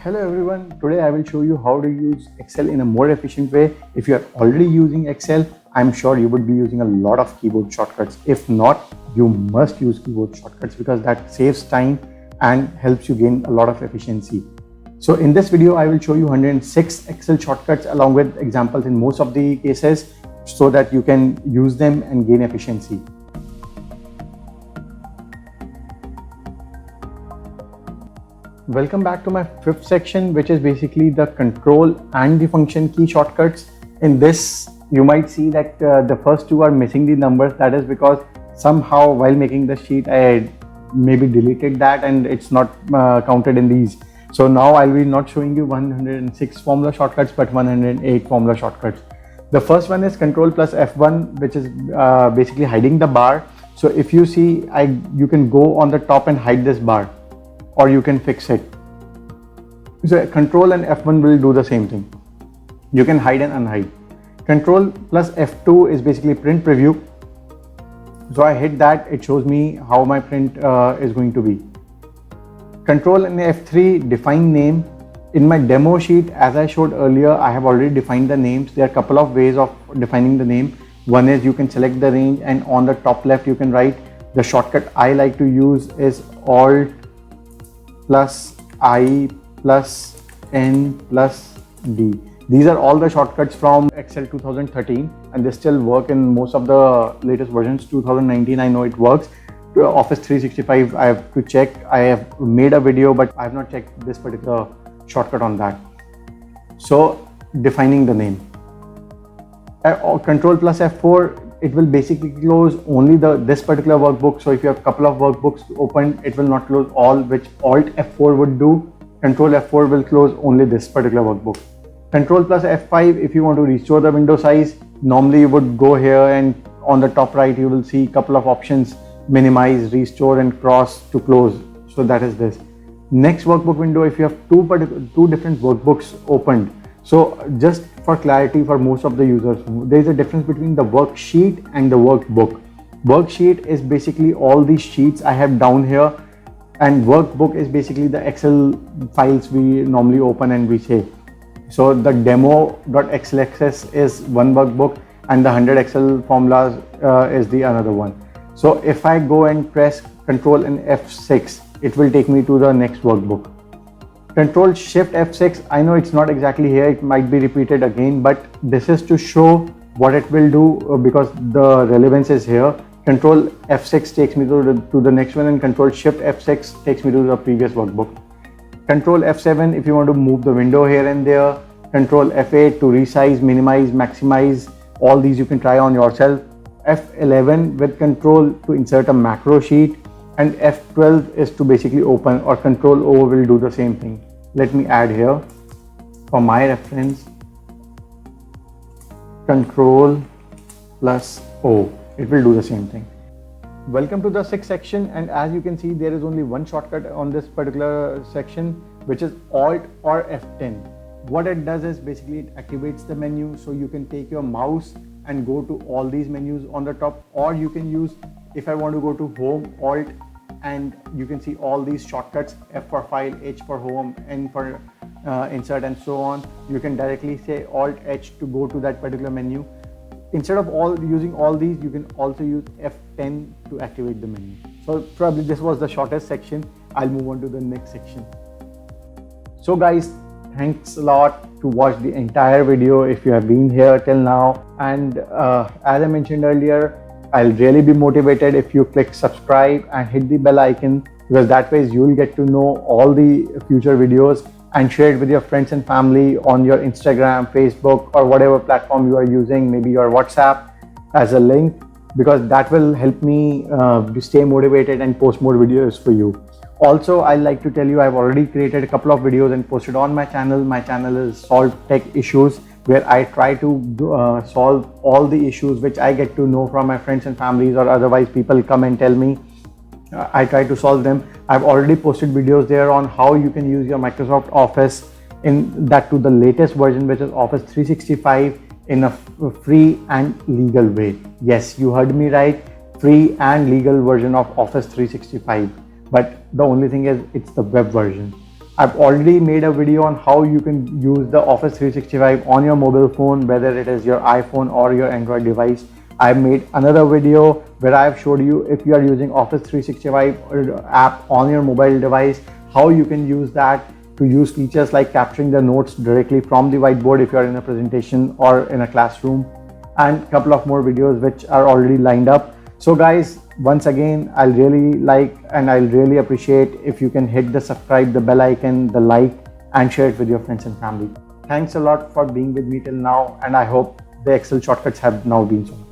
Hello everyone, today I will show you how to use Excel in a more efficient way. If you are already using Excel, I'm sure you would be using a lot of keyboard shortcuts. If not, you must use keyboard shortcuts because that saves time and helps you gain a lot of efficiency. So in this video, I will show you 106 Excel shortcuts along with examples in most of the cases so that you can use them and gain efficiency. Welcome back to my fifth section, which is basically the control and the function key shortcuts. In this, you might see that the first two are missing the numbers. That is because somehow while making the sheet, I maybe deleted that and it's not counted in these. So now I'll be not showing you 106 formula shortcuts, but 108 formula shortcuts. The first one is Control plus F1, which is basically hiding the bar. So if you see, you can go on the top and hide this bar, or you can fix it. So Control and F1 will do the same thing. You can hide and unhide. Control plus F2 is basically print preview. So I hit that, it shows me how my print is going to be. Control and F3, define name. In my demo sheet, as I showed earlier, I have already defined the names. There are a couple of ways of defining the name. One is you can select the range and on the top left you can write. The shortcut I like to use is Alt plus I plus N plus D. These are all the shortcuts from Excel 2013 and they still work in most of the latest versions. 2019, I know it works. Office 365, I have to check. I have made a video, but I have not checked this particular shortcut on that. So defining the name. Control plus F4, it will basically close only this particular workbook. So if you have a couple of workbooks open, it will not close all, which Alt F4 would do. Control F4 will close only this particular workbook. Control plus F5, if you want to restore the window size, normally you would go here and on the top right you will see a couple of options: minimize, restore and cross to close. So that is this. Next workbook window, if you have two different workbooks opened. So just for clarity for most of the users, there is a difference between the worksheet and the workbook. Worksheet is basically all these sheets I have down here, and workbook is basically the Excel files we normally open and we save. So the demo.xlsx is one workbook and the 100 Excel formulas is the another one. So if I go and press Control and F6, it will take me to the next workbook. Control Shift F6, I know it's not exactly here, it might be repeated again, but this is to show what it will do because the relevance is here. Control F6 takes me to the next one and Control Shift F6 takes me to the previous workbook. Control F7 if you want to move the window here and there. Control F8 to resize, minimize, maximize. All these you can try on yourself. F11 with Control to insert a macro sheet. And F12 is to basically open, or Control O will do the same thing. Let me add here for my reference, Control plus O. It will do the same thing. Welcome to the sixth section, and as you can see, there is only one shortcut on this particular section, which is Alt or F10. What it does is basically it activates the menu, so you can take your mouse and go to all these menus on the top, or you can use, if I want to go to Home, Alt, and you can see all these shortcuts: F for file, H for home, N for insert, and so on. You can directly say Alt H to go to that particular menu. Instead of using all these, you can also use F10 to activate the menu. So probably this was the shortest section. I'll move on to the next section. So guys, thanks a lot to watch the entire video if you have been here till now. And as I mentioned earlier, I'll really be motivated if you click subscribe and hit the bell icon, because that way you'll get to know all the future videos, and share it with your friends and family on your Instagram, Facebook, or whatever platform you are using, maybe your WhatsApp as a link, because that will help me stay motivated and post more videos for you. Also, I'd like to tell you I've already created a couple of videos and posted on my channel. My channel is Solve Tech Issues, where I try to solve all the issues which I get to know from my friends and families, or otherwise people come and tell me. I try to solve them. I've already posted videos there on how you can use your Microsoft Office, in that to the latest version, which is Office 365, in a free and legal way. Yes, you heard me right, free and legal version of Office 365. But the only thing is it's the web version. I've already made a video on how you can use the Office 365 on your mobile phone, whether it is your iPhone or your Android device. I've made another video where I've showed you if you are using Office 365 app on your mobile device, how you can use that to use features like capturing the notes directly from the whiteboard if you are in a presentation or in a classroom, and a couple of more videos which are already lined up. So guys, once again, I'll really like and I'll really appreciate if you can hit the subscribe, the bell icon, the like, and share it with your friends and family. Thanks a lot for being with me till now, and I hope the Excel shortcuts have now been shown.